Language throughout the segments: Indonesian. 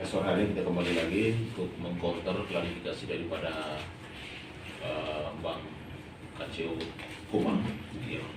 Sore hari kita kembali lagi untuk mengcounter klarifikasi daripada Bang Kaceo Kumang yang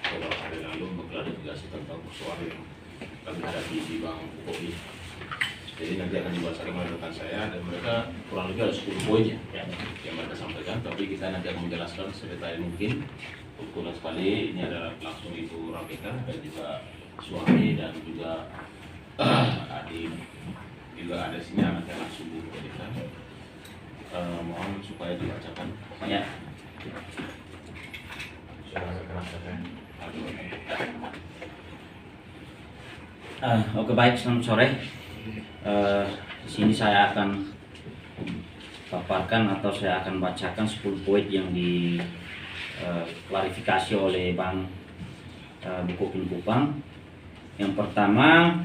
beberapa hari lalu mengklarifikasi tentang persoalan yang kami hadapi di Bang Kopi. Jadi nanti akan dibahas oleh rekan saya dan mereka kurang lebih ada 10 poin yang mereka sampaikan, tapi kita nanti akan menjelaskan sedetail mungkin. Kebetulan sekali ini adalah langsung Ibu Rabeka dan juga suami dan juga adik juga ada sini anaknya langsung Bu Rabeka. Mohon supaya dibacakan. Ya. Oke, baik, selamat sore. Di sini saya akan paparkan atau saya akan bacakan 10 poin yang diklarifikasi oleh Bang Bukopin Kupang. Yang pertama,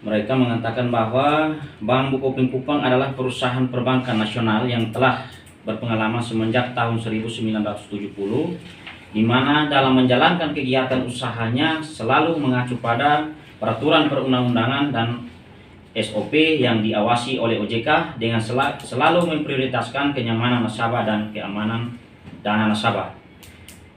mereka mengatakan bahwa Bank Bukopin Kupang adalah perusahaan perbankan nasional yang telah berpengalaman semenjak tahun 1970, di mana dalam menjalankan kegiatan usahanya selalu mengacu pada peraturan perundang-undangan dan SOP yang diawasi oleh OJK dengan selalu memprioritaskan kenyamanan nasabah dan keamanan dana nasabah.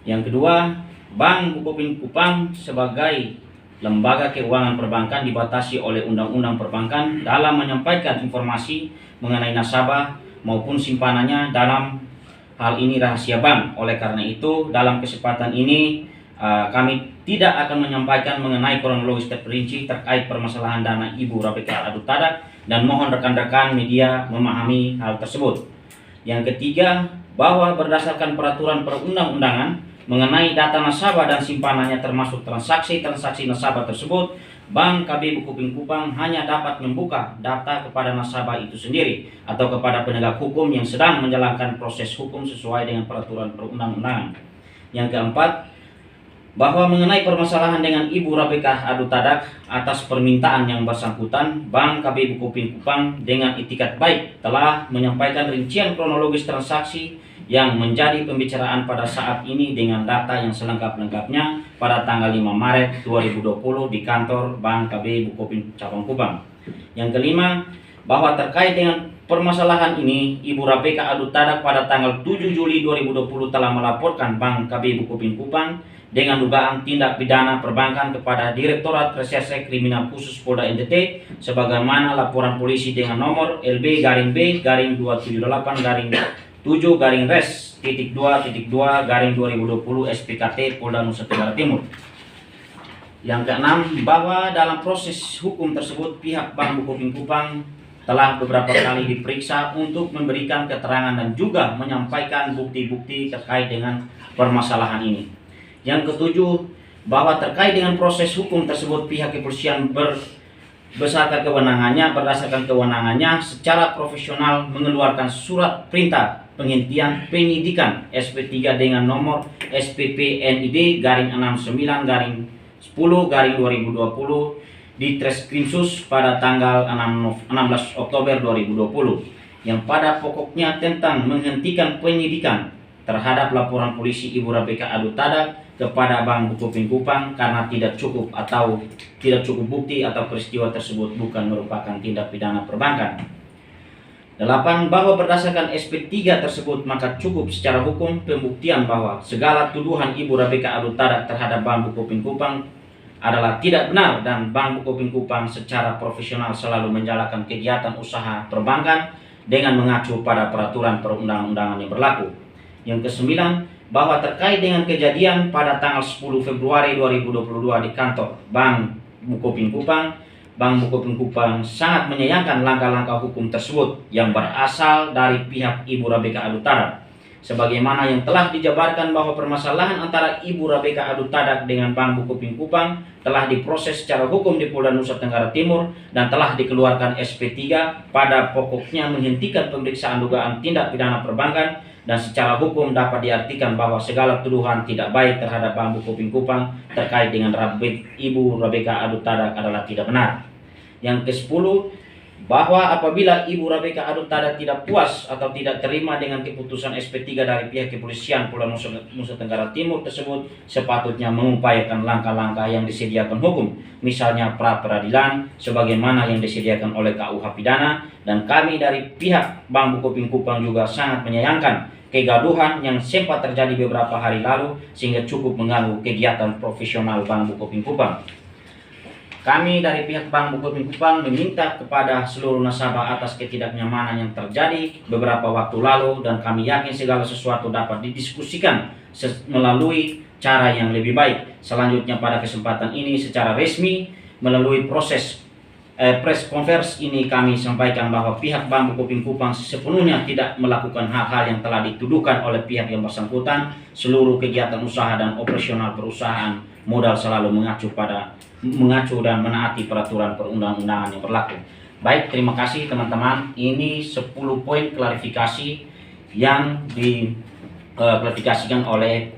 Yang kedua, Bank Bukopin Kupang sebagai lembaga keuangan perbankan dibatasi oleh Undang-Undang Perbankan dalam menyampaikan informasi mengenai nasabah maupun simpanannya dalam hal ini rahasia bank. Oleh karena itu, dalam kesempatan ini kami tidak akan menyampaikan mengenai kronologis terperinci terkait permasalahan dana Ibu Rabeka Adutadak dan mohon rekan-rekan media memahami hal tersebut. Yang ketiga, bahwa berdasarkan peraturan perundang-undangan mengenai data nasabah dan simpanannya termasuk transaksi nasabah tersebut, Bank KB Bukopin Kupang hanya dapat membuka data kepada nasabah itu sendiri atau kepada penegak hukum yang sedang menjalankan proses hukum sesuai dengan peraturan perundang-undangan. Yang keempat, bahwa mengenai permasalahan dengan Ibu Rabeka Adutadak atas permintaan yang bersangkutan, Bank KB Bukopin Kupang dengan itikat baik telah menyampaikan rincian kronologis transaksi yang menjadi pembicaraan pada saat ini dengan data yang selengkap-lengkapnya pada tanggal 5 Maret 2020 di kantor Bank KB Bukopin Cabang Kupang. Yang kelima, bahwa terkait dengan permasalahan ini, Ibu Rabeka Adutadak pada tanggal 7 Juli 2020 telah melaporkan Bank KB Bukopin Kupang dengan dugaan tindak pidana perbankan kepada Direktorat Reserse Kriminal Khusus Polda NTT sebagaimana laporan polisi dengan nomor LB-B-7-Res.2-2-2020 SPKT Polda Nusa Tenggara Timur. Yang keenam, bahwa dalam proses hukum tersebut pihak Bank Bukopin Kupang telah beberapa kali diperiksa untuk memberikan keterangan dan juga menyampaikan bukti-bukti terkait dengan permasalahan ini. Yang ketujuh, bahwa terkait dengan proses hukum tersebut pihak kepolisian berdasarkan kewenangannya secara profesional mengeluarkan surat perintah penghentian penyidikan SP3 dengan nomor SPP NID /69/10/2020 di Treskrimsus pada tanggal 16 Oktober 2020 yang pada pokoknya tentang menghentikan penyidikan terhadap laporan polisi Ibu Rabeka Adutadak kepada Bank Bukopin Kupang karena tidak cukup bukti atau peristiwa tersebut bukan merupakan tindak pidana perbankan. 8. Bahwa berdasarkan SP3 tersebut maka cukup secara hukum pembuktian bahwa segala tuduhan Ibu Rabeka Adutadak terhadap Bank Bukopin Kupang adalah tidak benar dan Bank Bukopin Kupang secara profesional selalu menjalankan kegiatan usaha perbankan dengan mengacu pada peraturan perundang-undangan yang berlaku. Yang kesembilan, bahwa terkait dengan kejadian pada tanggal 10 Februari 2022 di kantor Bank Bukopin Kupang, Bank Bukopin Kupang sangat menyayangkan langkah-langkah hukum tersebut yang berasal dari pihak Ibu Rabeka Adutadak. Sebagaimana yang telah dijabarkan bahwa permasalahan antara Ibu Rabeka Adutadak dengan Bank Bukopin Kupang telah diproses secara hukum di Polda Nusa Tenggara Timur dan telah dikeluarkan SP3 pada pokoknya menghentikan pemeriksaan dugaan tindak pidana perbankan dan secara hukum dapat diartikan bahwa segala tuduhan tidak baik terhadap Bank Bukopin Kupang terkait dengan Ibu Rabeka Adutadak adalah tidak benar. Yang ke-10, bahwa apabila Ibu Rebecca Adut-Tada tidak puas atau tidak terima dengan keputusan SP3 dari pihak kepolisian Polda Nusa Tenggara Timur tersebut, sepatutnya mengupayakan langkah-langkah yang disediakan hukum, misalnya pra-peradilan sebagaimana yang disediakan oleh KUH Pidana. Dan kami dari pihak Bank Bukopin Kupang juga sangat menyayangkan kegaduhan yang sempat terjadi beberapa hari lalu sehingga cukup mengganggu kegiatan profesional Bank Bukopin Kupang. Kami dari pihak Bank Bukopin Kupang meminta kepada seluruh nasabah atas ketidaknyamanan yang terjadi beberapa waktu lalu, dan kami yakin segala sesuatu dapat didiskusikan melalui cara yang lebih baik. Selanjutnya pada kesempatan ini secara resmi melalui proses press conference ini kami sampaikan bahwa pihak Bank Bukopin Kupang sepenuhnya tidak melakukan hal-hal yang telah dituduhkan oleh pihak yang bersangkutan. Seluruh kegiatan usaha dan operasional perusahaan modal selalu mengacu dan menaati peraturan perundang-undangan yang berlaku. Baik, terima kasih teman-teman. Ini 10 poin klarifikasi yang diklarifikasikan oleh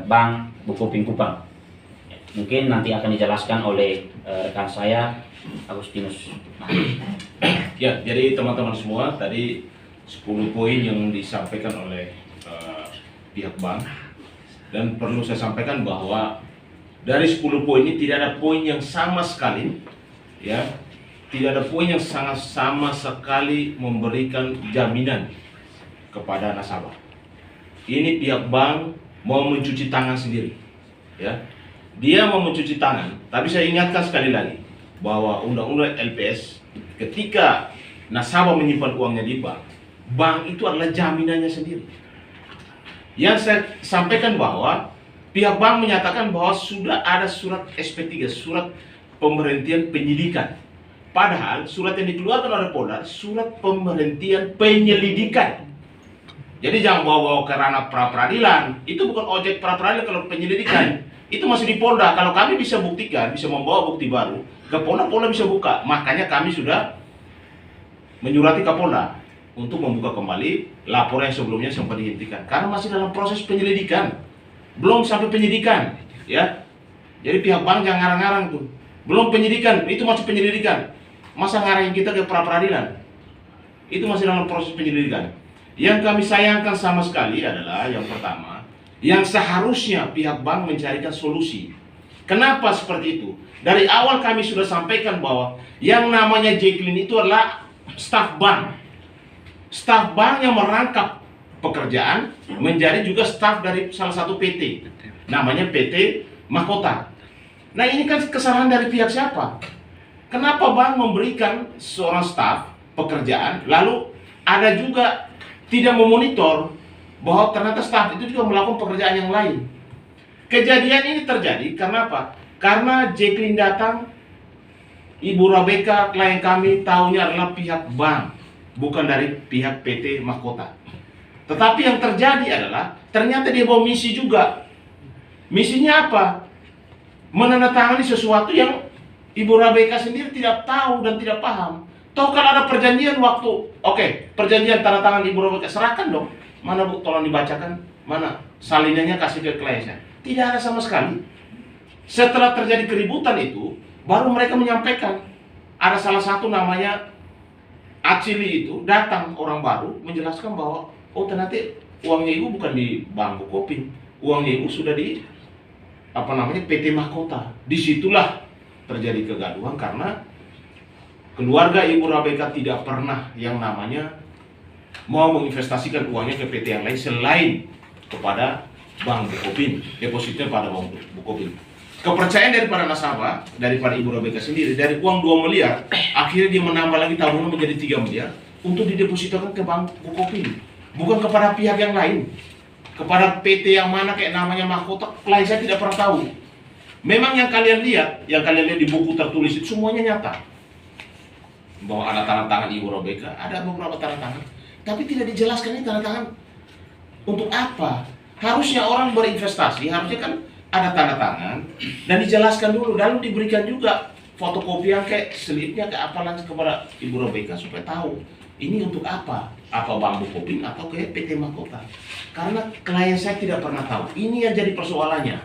Bank Bukopin Kupang. Mungkin nanti akan dijelaskan oleh rekan saya Agustinus. Ya, jadi teman-teman semua, tadi 10 poin yang disampaikan oleh pihak bank, dan perlu saya sampaikan bahwa dari 10 poin ini tidak ada poin yang sama sekali, ya, tidak ada poin yang sangat sama sekali memberikan jaminan kepada nasabah. Ini pihak bank mau mencuci tangan sendiri, ya. Dia mau mencuci tangan, tapi saya ingatkan sekali lagi bahwa undang-undang LPS, ketika nasabah menyimpan uangnya di bank, bank itu adalah jaminannya sendiri. Yang saya sampaikan bahwa pihak bank menyatakan bahwa sudah ada surat SP3, surat pemberhentian penyidikan. Padahal surat yang dikeluarkan oleh Polda, surat pemberhentian penyelidikan. Jadi jangan bawa-bawa ke ranah pra-peradilan. Itu bukan objek pra-peradilan kalau penyelidikan. Itu masih di Polda. Kalau kami bisa buktikan, bisa membawa bukti baru, ke Polda, Polda bisa buka. Makanya kami sudah menyurati Kapolda untuk membuka kembali laporan yang sebelumnya sempat dihentikan. Karena masih dalam proses penyelidikan. Belum sampai penyidikan, ya. Jadi pihak bank jangan ngarang-ngarang tuh. Belum penyidikan, itu masih penyelidikan. Masa ngarahin kita ke pra-peradilan? Itu masih dalam proses penyelidikan. Yang kami sayangkan sama sekali adalah yang pertama, yang seharusnya pihak bank mencarikan solusi. Kenapa seperti itu? Dari awal kami sudah sampaikan bahwa yang namanya Jacqueline itu adalah staf bank. Staf bank yang merangkap pekerjaan menjadi juga staf dari salah satu PT. Namanya PT Mahkota. Nah, ini kan kesalahan dari pihak siapa? Kenapa bank memberikan seorang staf pekerjaan, lalu ada juga tidak memonitor bahwa ternyata staf itu juga melakukan pekerjaan yang lain. Kejadian ini terjadi karena apa? Karena Jacqueline datang, Ibu Rebecca klien kami tahunya adalah pihak bank, bukan dari pihak PT Mahkota. Tetapi yang terjadi adalah ternyata dia bawa misi juga. Misinya apa? Menandatangani sesuatu yang Ibu Rebecca sendiri tidak tahu dan tidak paham. Toh kalau ada perjanjian waktu, oke, perjanjian tanda tangan Ibu Rebecca, serahkan dong. Mana Bu, tolong dibacakan. Mana salinannya, kasih ke kliennya. Tidak ada sama sekali. Setelah terjadi keributan itu, baru mereka menyampaikan. Ada salah satu namanya Acili itu, datang orang baru menjelaskan bahwa oh ternyata uangnya Ibu bukan di Bank Bukopin. Uangnya Ibu sudah di PT Mahkota. Disitulah terjadi kegaduhan karena keluarga Ibu Rebecca tidak pernah yang namanya mau menginvestasikan uangnya ke PT yang lain selain kepada Bank Bukopin, depositnya pada Bank Bukopin. Kepercayaan daripada nasabah, daripada Ibu Rebecca sendiri, dari uang 2 miliar, akhirnya dia menambah lagi tabungan menjadi 3 miliar untuk didepositkan ke Bank Bukopin, bukan kepada pihak yang lain, kepada PT yang mana kayak namanya Mahkota, lain saya tidak pernah tahu. Memang yang kalian lihat di buku tertulis itu semuanya nyata, bahwa ada tanda tangan Ibu Rebecca, ada beberapa tanda tangan, tapi tidak dijelaskan ini tanda tangan untuk apa. Harusnya orang berinvestasi, harusnya kan ada tanda tangan dan dijelaskan dulu, lalu diberikan juga fotokopian kayak selipnya kayak apa lagi kepada Ibu Rebecca supaya tahu ini untuk apa Bank Bukopin atau kayak PT Mahkota. Karena klien saya tidak pernah tahu. Ini yang jadi persoalannya.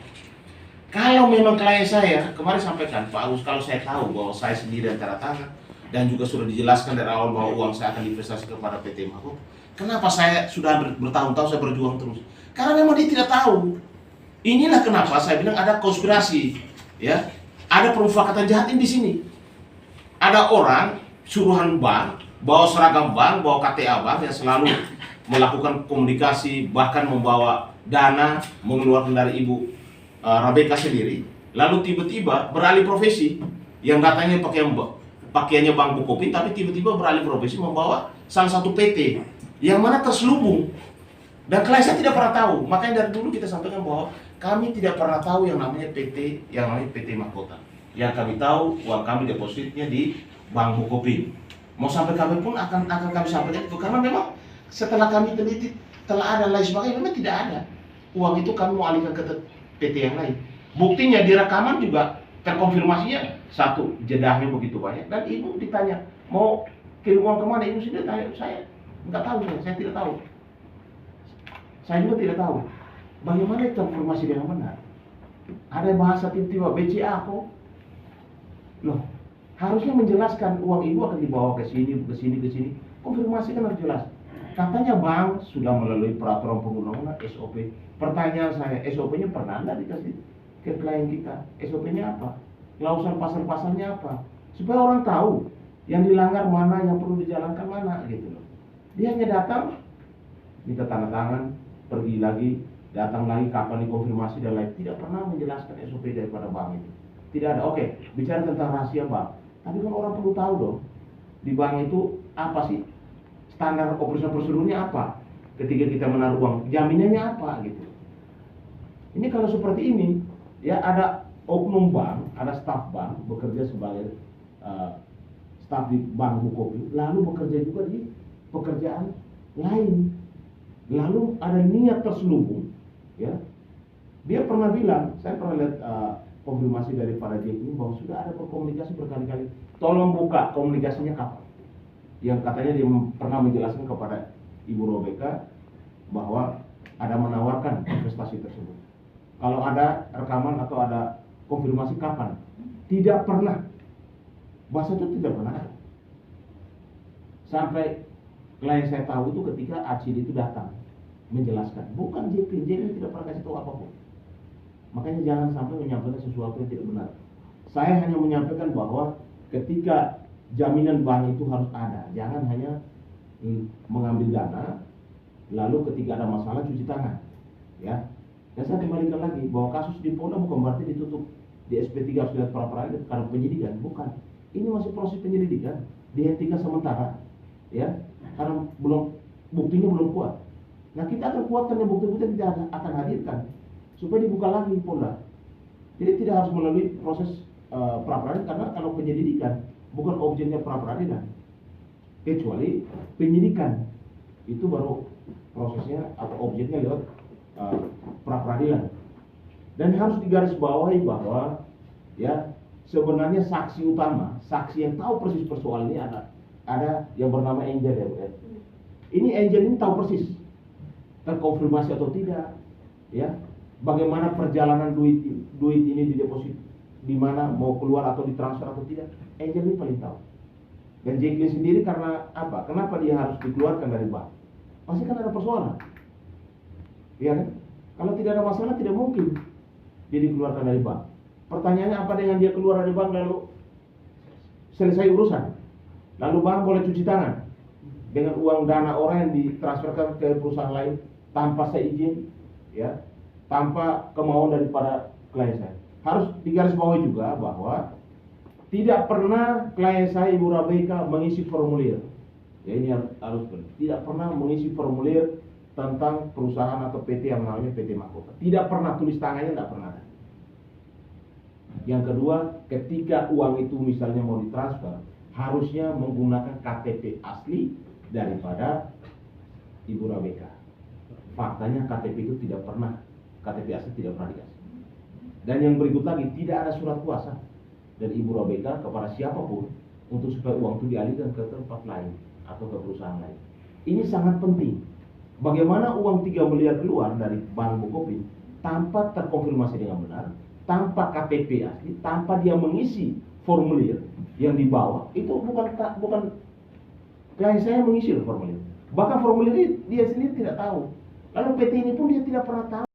Kalau memang klien saya kemarin sampaikan, Pak Agus, kalau saya tahu bahwa saya sendiri yang tanda tangan dan juga sudah dijelaskan dari awal bahwa uang saya akan divestasi kepada PT Mahkota. Kenapa saya sudah bertahun-tahun saya berjuang terus? Karena memang dia tidak tahu. Inilah kenapa saya bilang ada konspirasi, ya, ada permufakatan jahat di sini. Ada orang suruhan bank, bawa seragam bank, bawa KTA bank yang selalu melakukan komunikasi, bahkan membawa dana mengeluarkan dari Ibu Rabeka sendiri. Lalu tiba-tiba beralih profesi, yang datangnya pakaiannya Bank Bukopin, tapi tiba-tiba beralih profesi membawa salah satu PT yang mana terselubung. Dan klien saya tidak pernah tahu. Makanya dari dulu kita sampaikan bahwa kami tidak pernah tahu yang namanya PT, yang namanya PT Mahkota. Yang kami tahu uang kami depositnya di Bank Bukopin. Mau sampai kami pun akan kami sampaikan itu, karena memang setelah kami teliti telah ada lain sebagainya, memang tidak ada uang itu kami mau alihkan ke PT yang lain. Buktinya di rekaman juga terkonfirmasinya satu jedahnya begitu banyak, dan ibu ditanya mau kirim uang kemana, ibu sudah tanya saya nggak tahu, saya tidak tahu. Saya juga tidak tahu bagaimana itu informasi dengan benar. Ada bahasa tiba-tiba BCA kok. Loh, harusnya menjelaskan uang ibu akan dibawa ke sini, ke sini, ke sini. Konfirmasi kan harus jelas. Katanya bank sudah melalui peraturan perundang-undangan SOP. Pertanyaan saya, SOP-nya pernah nggak dikasih ke klien kita? SOP-nya apa? Klausul pasal-pasalnya apa? Supaya orang tahu yang dilanggar mana, yang perlu dijalankan mana, gitu loh. Dia hanya datang, minta tanda tangan, pergi lagi, datang lagi, kapan dikonfirmasi dan lain. Tidak pernah menjelaskan SOP daripada bank itu. Tidak ada. Oke, bicara tentang rahasia bank. Tapi kan orang perlu tahu dong, di bank itu apa sih? Standar operasional prosedurnya apa? Ketika kita menaruh uang, jaminannya apa gitu. Ini kalau seperti ini, ya ada oknum bank, ada staf bank bekerja sebagai staf di Bank Bukopin, lalu bekerja juga di pekerjaan lain. Lalu ada niat terselubung, ya. Dia pernah bilang, saya pernah lihat konfirmasi dari para JK bahwa sudah ada berkomunikasi berkali-kali. Tolong buka komunikasinya kapan? Yang katanya dia pernah menjelaskan kepada Ibu Robeka bahwa ada menawarkan investasi tersebut. Kalau ada rekaman atau ada konfirmasi kapan? Tidak pernah. Bahasa itu tidak pernah. Sampai klien saya tahu itu ketika Acil itu datang menjelaskan, bukan JP tidak pernah kasih tahu apapun. Makanya jangan sampai menyampaikan sesuatu yang tidak benar. Saya hanya menyampaikan bahwa ketika jaminan bank itu harus ada, jangan hanya mengambil dana lalu ketika ada masalah cuci tangan, ya. Dan saya kembalikan lagi bahwa kasus di Polda bukan berarti ditutup di SP3 harus dilihat pra-peradilan karena penyidikan, bukan. Ini masih proses penyelidikan, dihentikan sementara, ya, karena buktinya belum kuat. Nah, kita akan kuatkan yang bukti-bukti kita akan hadirkan supaya dibuka lagi Polda. Jadi tidak harus melalui proses pra-peradilan, karena kalau penyelidikan bukan objeknya pra-peradilan, kecuali penyidikan itu baru prosesnya atau objeknya lewat pra-peradilan. Dan harus digarisbawahi bahwa ya sebenarnya saksi utama, saksi yang tahu persis persoalan ini ada yang bernama Angel ya. Ini Angel ini tahu persis terkonfirmasi atau tidak, ya. Bagaimana perjalanan duit ini dideposit di mana, mau keluar atau ditransfer atau tidak, Angel ini paling tahu. Dan Jacqueline sendiri karena apa? Kenapa dia harus dikeluarkan dari bank? Pasti kan ada persoalan, ya kan? Kalau tidak ada masalah tidak mungkin dia dikeluarkan dari bank. Pertanyaannya apa dengan dia keluar dari bank lalu selesai urusan? Lalu bank boleh cuci tangan dengan uang dana orang yang ditransferkan ke perusahaan lain tanpa seizin, ya, tanpa kemauan daripada klien saya. Harus digarisbawahi juga bahwa tidak pernah klien saya Ibu Rabeka mengisi formulir. Ya, ini harus tidak pernah mengisi formulir tentang perusahaan atau PT yang namanya PT Mahkota. Tidak pernah, tulis tangannya tidak pernah ada. Yang kedua, ketika uang itu misalnya mau ditransfer, harusnya menggunakan KTP asli daripada Ibu Rabeka. Faktanya KTP itu tidak pernah, KTP asli tidak pernah dikasih. Dan yang berikut lagi, tidak ada surat kuasa dari Ibu Rabeka kepada siapapun untuk supaya uang itu dialihkan ke tempat lain atau ke perusahaan lain. Ini sangat penting. Bagaimana uang 3 miliar keluar dari Bank Bukopin tanpa terkonfirmasi dengan benar, tanpa KTP asli, tanpa dia mengisi formulir yang dibawa itu bukan klien saya mengisi loh formulir. Bahkan formulir ini dia sendiri tidak tahu. Lalu PT ini pun dia tidak pernah tahu.